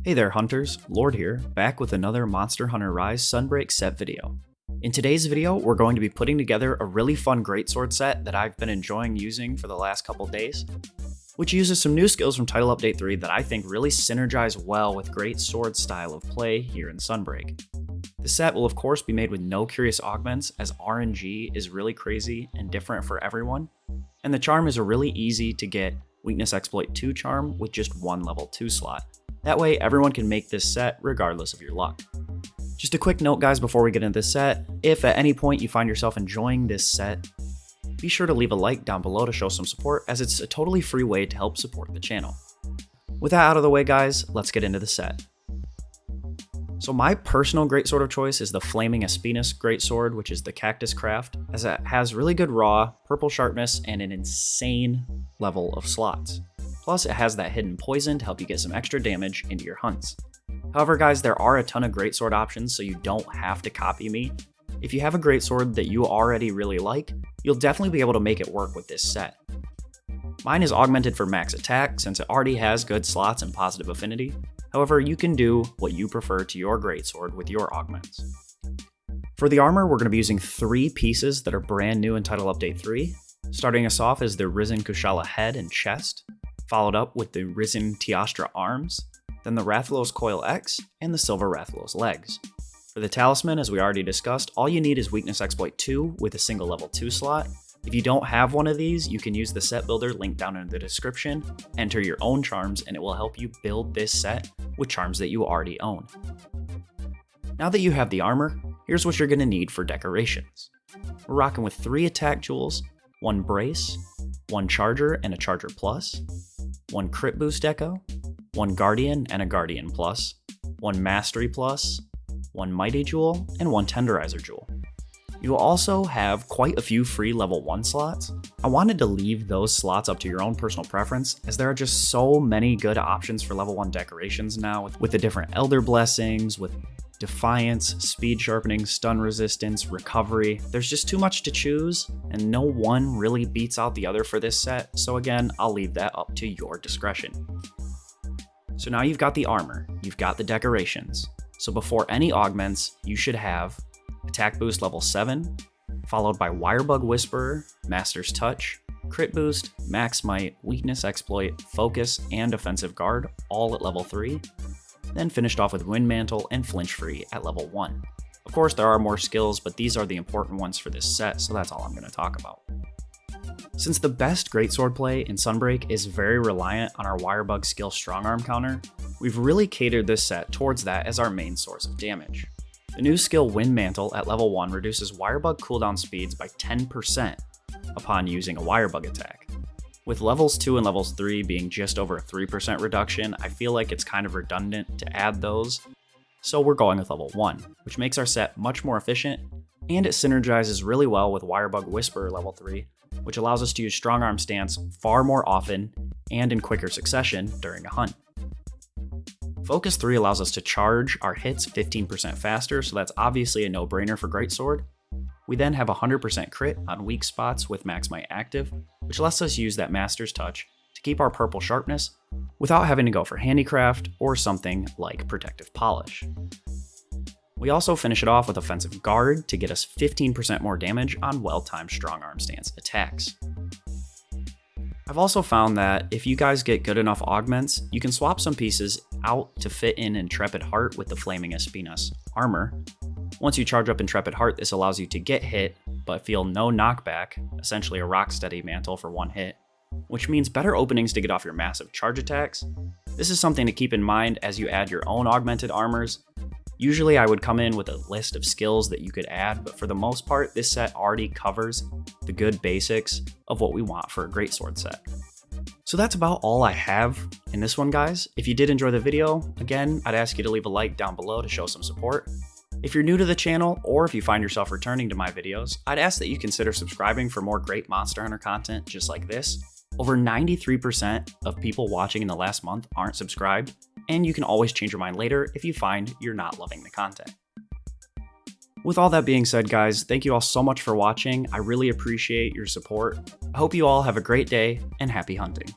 Hey there hunters, Lord here, back with another Monster Hunter Rise Sunbreak set video. In today's video, we're going to be putting together a really fun greatsword set that I've been enjoying using for the last couple days, which uses some new skills from Title Update 3 that I think really synergize well with greatsword style of play here in Sunbreak. The set will of course be made with no curious augments, as RNG is really crazy and different for everyone, and the charm is a really easy to get Weakness Exploit 2 charm with just one level 2 slot. That way everyone can make this set regardless of your luck. Just a quick note guys before we get into this set, if at any point you find yourself enjoying this set, be sure to leave a like down below to show some support, as it's a totally free way to help support the channel. With that out of the way guys, let's get into the set. So my personal greatsword of choice is the Flaming Espinas greatsword, which is the Cactus Craft, as it has really good raw, purple sharpness, and an insane level of slots. Plus, it has that hidden poison to help you get some extra damage into your hunts. However guys, there are a ton of greatsword options, so you don't have to copy me. If you have a greatsword that you already really like, you'll definitely be able to make it work with this set. Mine is augmented for max attack since it already has good slots and positive affinity. However, you can do what you prefer to your greatsword with your augments. For the armor, we're going to be using 3 pieces that are brand new in Title Update 3. Starting us off is the Risen Kushala head and chest, followed up with the Risen Tiastra arms, then the Rathalos Coil X, and the Silver Rathalos legs. For the talisman, as we already discussed, all you need is Weakness Exploit 2 with a single level 2 slot. If you don't have one of these, you can use the set builder linked down in the description, enter your own charms, and it will help you build this set with charms that you already own. Now that you have the armor, here's what you're going to need for decorations. We're rocking with 3 attack jewels, 1 brace, 1 charger and a charger plus, 1 crit boost deco, 1 guardian and a guardian plus, 1 mastery plus, 1 mighty jewel, and 1 tenderizer jewel. You'll also have quite a few free level 1 slots. I wanted to leave those slots up to your own personal preference, as there are just so many good options for level 1 decorations now with the different Elder Blessings, with Defiance, Speed Sharpening, Stun Resistance, Recovery. There's just too much to choose, and no one really beats out the other for this set, so again, I'll leave that up to your discretion. So now you've got the armor, you've got the decorations. So before any augments, you should have Attack Boost level 7, followed by Wirebug Whisperer, Master's Touch, Crit Boost, Max Might, Weakness Exploit, Focus, and Offensive Guard, all at level 3, then finished off with Wind Mantle and Flinch Free at level 1. Of course, there are more skills, but these are the important ones for this set, so that's all I'm going to talk about. Since the best greatsword play in Sunbreak is very reliant on our Wirebug skill strong arm counter, we've really catered this set towards that as our main source of damage. The new skill Wind Mantle at level 1 reduces Wirebug cooldown speeds by 10% upon using a Wirebug attack. With levels 2 and levels 3 being just over a 3% reduction, I feel like it's kind of redundant to add those, so we're going with level 1, which makes our set much more efficient, and it synergizes really well with Wirebug Whisperer level 3, which allows us to use strong arm stance far more often and in quicker succession during a hunt. Focus 3 allows us to charge our hits 15% faster, so that's obviously a no-brainer for greatsword. We then have 100% crit on weak spots with Max Might active, which lets us use that Master's Touch to keep our purple sharpness without having to go for Handicraft or something like Protective Polish. We also finish it off with Offensive Guard to get us 15% more damage on well-timed strong arm stance attacks. I've also found that if you guys get good enough augments, you can swap some pieces out to fit in Intrepid Heart with the Flaming Espinas armor. Once you charge up Intrepid Heart, this allows you to get hit, but feel no knockback, essentially a Rocksteady mantle for 1 hit, which means better openings to get off your massive charge attacks. This is something to keep in mind as you add your own augmented armors. Usually I would come in with a list of skills that you could add, but for the most part, this set already covers the good basics of what we want for a greatsword set. So that's about all I have in this one, guys. If you did enjoy the video, again, I'd ask you to leave a like down below to show some support. If you're new to the channel, or if you find yourself returning to my videos, I'd ask that you consider subscribing for more great Monster Hunter content just like this. Over 93% of people watching in the last month aren't subscribed, and you can always change your mind later if you find you're not loving the content. With all that being said, guys, thank you all so much for watching. I really appreciate your support. I hope you all have a great day and happy hunting.